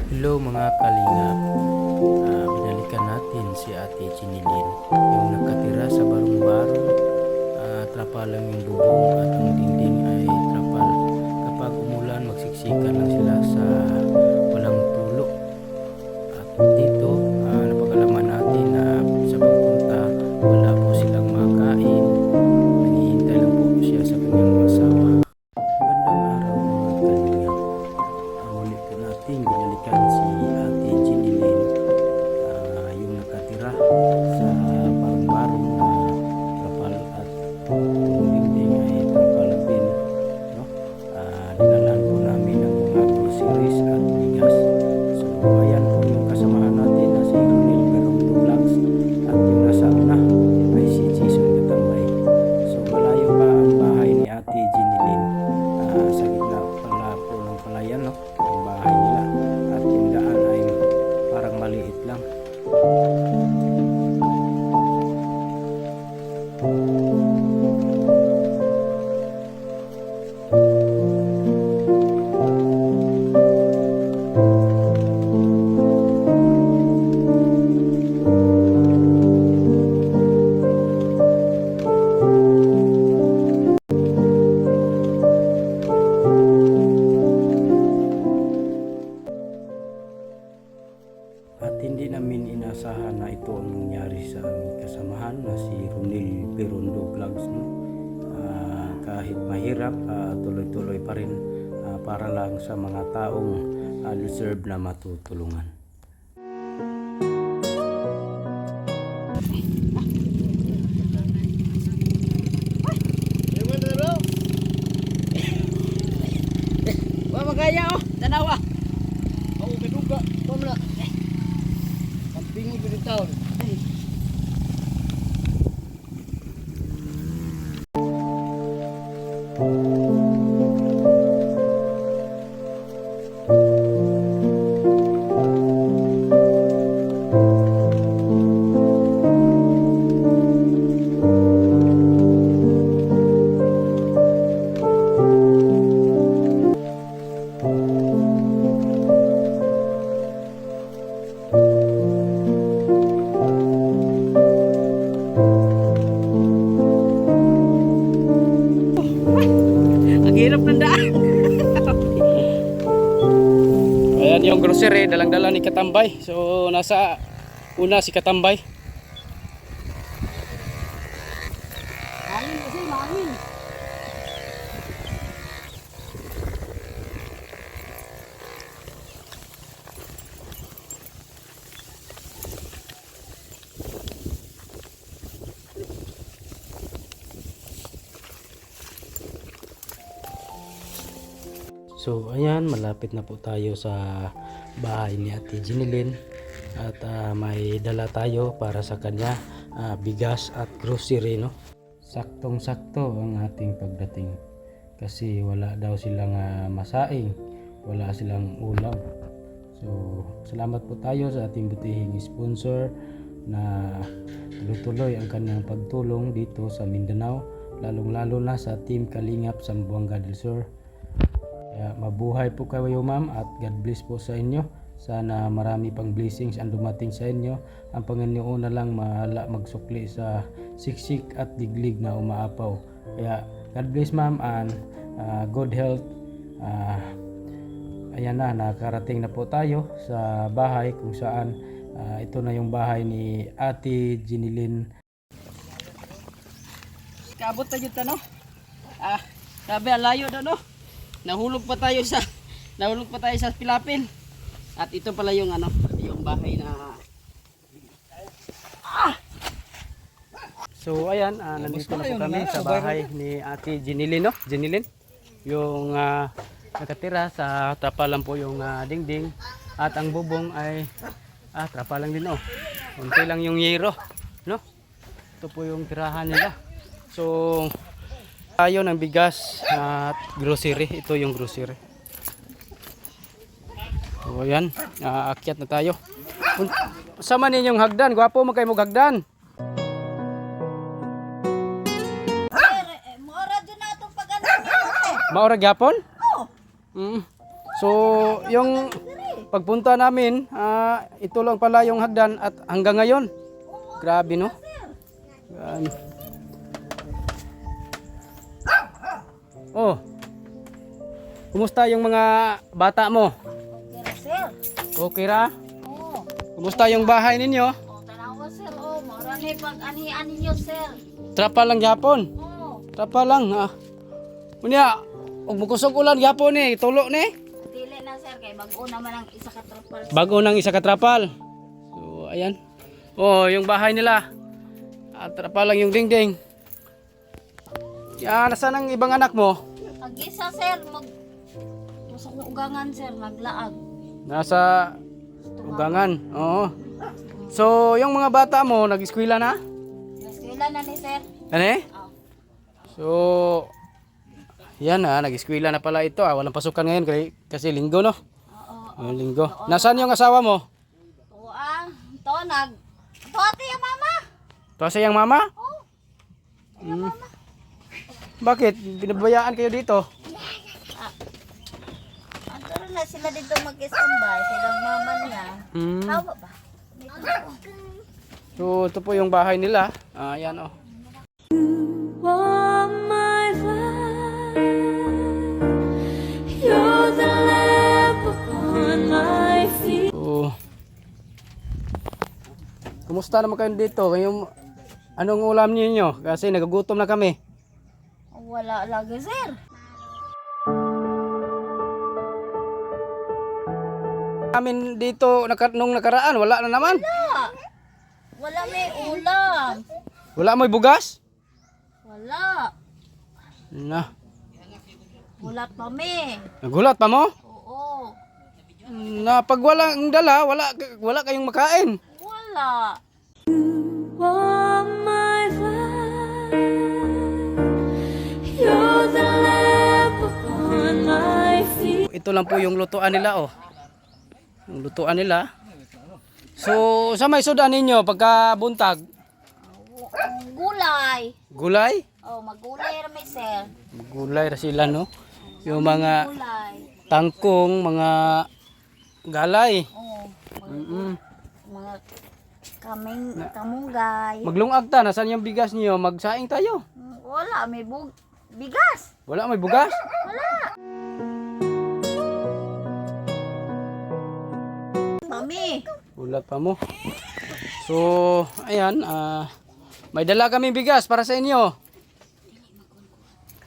Hello mga kalingap, binalikan natin si Ate Chinilin, yung nakatira sa barong-barong, trapa lang yung bubong at ang dingding ay trapal. Kapag umulan magsiksikan lang sila sa walang tulo. At dito napagalaman natin na sa pagpunta wala po silang makain, naghihintay lang po siya sa kanyang asawa. Magandang araw mga kalingap. Muli po natin binalikan si Ate Chinilin, yung nakatira sa barong-barong na trapal at yung dingding ay trapal din, no? Dinalan po namin ng mga groceries at bigas. So ayan po yung kasamahan natin na si Ronel Beromdo Vlogs, at yung nasa una ay si Jason Katambay. So malayo pa ang bahay ni Ate Chinilin, sa gitna pala po ng palayan, no? Yung bahay nila, at yung daan ay parang maliit lang. At hindi namin inasahan na ito ang nangyari sa aming kasamahan na si Ronel Beromdo Vlogs, no? Kahit mahirap, tuloy-tuloy pa rin, para lang sa mga taong deserve na matutulungan. Magaya oh, tanawa. Ako kaduga, pamla. Kampingi ko dito. Ang hirap ng daan. Ayan yung grocery, dalang-dala ni Katambay. So nasa una si Katambay. Hangin kasi, hangin. So ayan, malapit na po tayo sa bahay ni Ate Chinilin, at may dala tayo para sa kanya, bigas at grocery, no? Saktong sakto ang ating pagdating kasi wala daw silang masaing, wala silang ulam. So salamat po tayo sa ating butihing sponsor na tuloy-tuloy ang kanyang pagtulong dito sa Mindanao, lalong-lalo na sa Team Kalingap Zamboanga del Sur. Kaya mabuhay po kayo ma'am, at God bless po sa inyo. Sana marami pang blessings ang dumating sa inyo. Ang Panginoon na lang magsukli sa siksik at diglig na umaapaw. Kaya God bless ma'am, and good health. Ayan na, nakarating na po tayo sa bahay kung saan ito na yung bahay ni Ate Chinilin. Kaabot na dito, no? Grabe, ang layo na, no? Nahulog pa tayo sa Pilapil. At ito pala yung ano, yung bahay na So ayan, nandito na po kami sa bahay ni Ate Chinilin, no? Chinilin, yung nakatira sa trapa lang po yung dingding, at ang bubong ay trapa lang din, oh. Unti lang yung yero, no? Ito po yung tirahan nila. So tayo ng bigas at grocery, ito yung grocery. So ayan, aakyat na tayo. Sama ninyong hagdan, gwapo mo kayo mo hagdan. Mora dun na itong pag-ano niya. Maura gyapon? Oo. So, yung pagpunta namin, ito lang pala yung hagdan at hanggang ngayon. Grabe no. Yan. Oh. Kumusta yung mga bata mo? Okay, sir. Okay ra? Oo. Kumusta yung bahay ninyo? Oh, tanawa, sir. Oh, marami pag anihan ninyo, sir. Trapa lang gyapon. Oo. Trapa lang ha. Unya, ug mukusog ulan gyapon ni, tulo ni. Dili na, sir. Kay bago naman ang isa ka trapal. Bago nang isa ka trapal. So, ayan. Oh, yung bahay nila. At trapa lang yung dingding. Yan, nasaan ang ibang anak mo? Ang isa, sir. Tusok na ugangan, sir. Naglaag. Nasa ugangan. Oo. So, yung mga bata mo, nag-eskwela na? Eskwela na ni, sir. Ano eh? Oh. So, yan nag-eskwela na pala ito. Walang pasukan ngayon kasi linggo, no? Oo. Linggo. Nasaan yung asawa mo? Oo, ito, ito, ate, yung mama. Ito sa yung mama? Oo. Bakit? Binabayaan kayo dito? Anturo na sila dito mag-istambay. Silang mama niya. Tawa ba? So, ito po yung bahay nila. Ayan, oh. So, kumusta naman kayo dito? Anong ulam niyo? Kasi nagugutom na kami. Wala lagi, sir. Amin dito nung nakaraan, wala na naman. Wala may ulam. Wala mo'y bugas? Wala. Na, Wala pa may. nagulat pa mo? Oo. Na pag walang dala, wala kayong makain. Wala. Ito lang po yung lutuan nila, oh. Yung lutuan nila. So, sa may sudan ninyo pagka buntag, Ang gulay. gulay? Oh, magulay ra may, sir. Gulay ra sila, no? Yung mga Gulay. tangkong, mga galay. Oh, Mm-mm. mga kamunggay. Maglungag ta, nasan yung bigas niyo? Magsaing tayo. Wala may bigas. Wala may bugas? Mami. Ulat pa mo. So, ayan, may dala kaming bigas para sa inyo.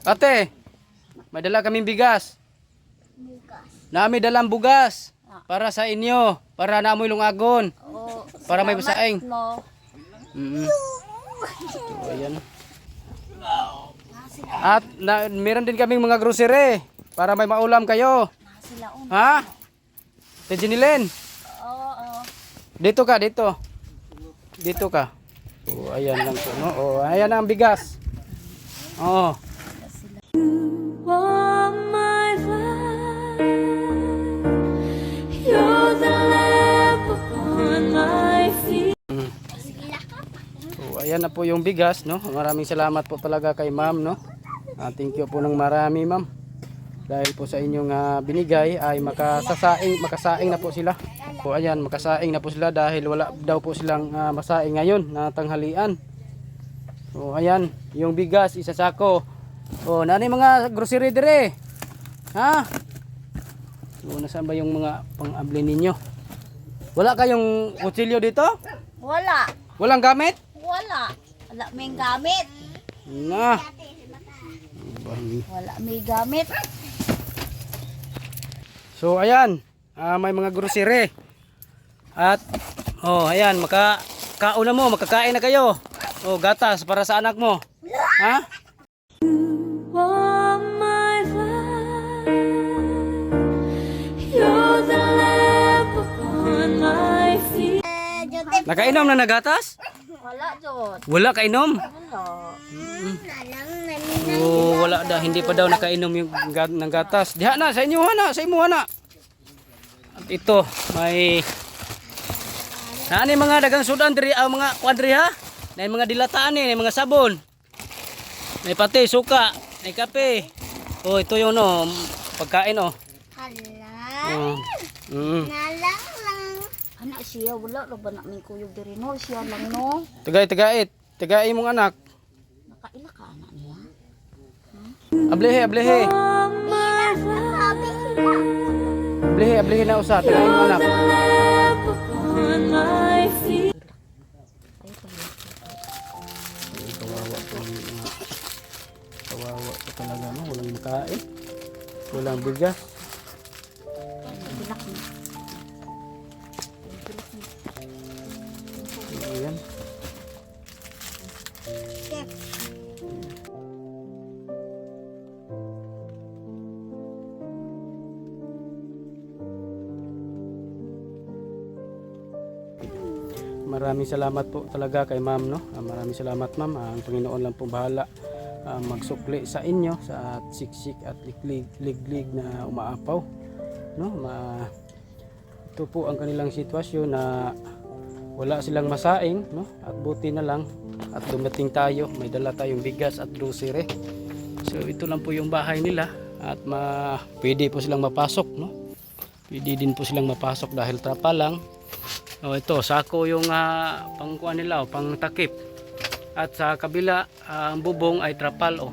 Ate, may dala kaming bigas. Nami dalang bugas para sa inyo, para naamoy lungagon, Oh, para may salamat basaing. mo. So, ayan. At meron din kaming mga grocery para may maulam kayo. Sila Ha? Tejinilin. Oo. Dito ka, dito. Dito ka. Oh, ayan lang po, no? Oh, ayan ang bigas. Oh. So, ayan na po yung bigas, no? Maraming salamat po talaga kay ma'am, no? Thank you po ng marami, ma'am. Dahil po sa inyong binigay ay makasaing na po sila. So ayan, makasaing na po sila dahil wala daw po silang masaing ngayon na tanghalian. So ayan, yung bigas isa sako. Oh, nani mga grocery dire? Ha? So nasaan ba yung mga pang-abli ninyo? Wala kayong kutsilyo dito? Wala. Walang gamit? Wala. Wala may gamit. Na. Wala may gamit. So ayan, may mga grocery. At ayan, makakauna mo, makakain na kayo. Oh, gatas para sa anak mo. Ha? Nakainom na nagatas? Wala, Jod. Wala kainom? Wala. Oh, wala da, hindi pa daw nakainom yung ng gatas. Diha na, sa inyo na, sa imo na. At ito, may Nani mga dagang sudan diri mga kwadri ha? Na mga dilataan ni, mga sabon. May pati suka, may kape. Oh, ito yung pagkain oh. Hala. Oh, Nalang lang. Anak siya, wala ra ba namin kuyog diri no? Siya lang no. Tagay mong anak. Nakaila ka anak niya. Ablehe. Ablehe na usa. Tagay mong anak. Kawawa po talaga, no? Walang makain. Walang bigas. Bilak na. Ayan. Maraming salamat po talaga kay ma'am, no? Maraming salamat ma'am. Ang Panginoon lang po bahala magsukli sa inyo sa siksik at liglig na umaapaw, no? Ito po ang kanilang sitwasyon na wala silang masaing, no? At buti na lang at dumating tayo, may dala tayong bigas at grocery. So ito lang po yung bahay nila at pwede po silang mapasok, no? Pwede din po silang mapasok dahil trapa lang. Oh, ito sako yung pangkuan nila, pang takip. At sa kabila ang bubong ay trapal, oh.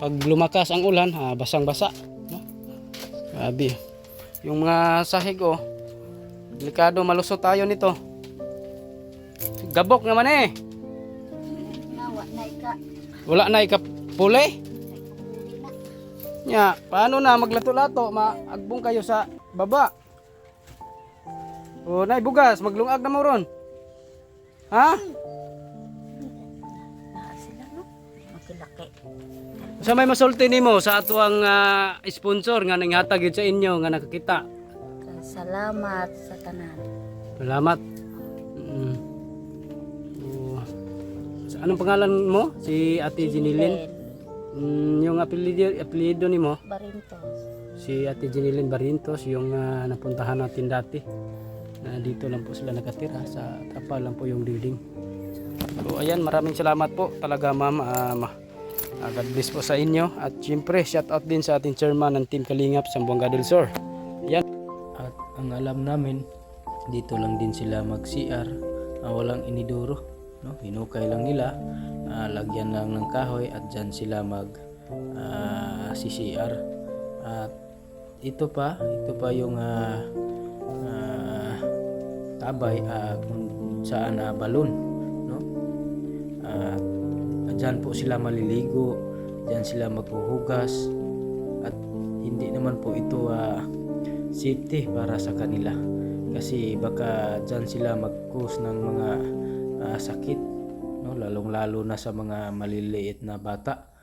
Pag lumakas ang ulan, basang-basa, no? Grabe. Yung mga sahig, oh. Delikado, malusot tayo nito. Gabok naman eh. Nawa na ika. Wala na ikapuli. Nya, paano na maglato-lato, maagbong kayo sa baba. O, nay bugas, maglungag na mo ron. Ha? Sila no. Makilaki. Sa may masulti nimo sa atuang sponsor nga nanghatag sa inyo nga nakakita. Salamat sa tanan. Salamat. Anong pangalan mo? Si Ate Jinilin. Yung apelyido nimo? Barintos. Si Ate Jinilin Barintos, yung napuntahan natin dati. Dito lang po sila nakatira, sa trapa lang po yung building. So ayan, maraming salamat po talaga ma'am. God bless po sa inyo. At syempre shout out din sa ating chairman ng Team Kalingap, Zamboanga del Sur. Ayan. At ang alam namin, dito lang din sila mag-CR, walang iniduro, no? Hinukay lang nila, lagyan lang ng kahoy at dyan sila CCR. At ito pa yung tabay kung saan balon, no? Dyan po sila maliligo, dyan sila maghuhugas, at hindi naman po ito safety para sa kanila kasi baka dyan sila mag-cause ng mga sakit, no? Lalong lalo na sa mga maliliit na bata.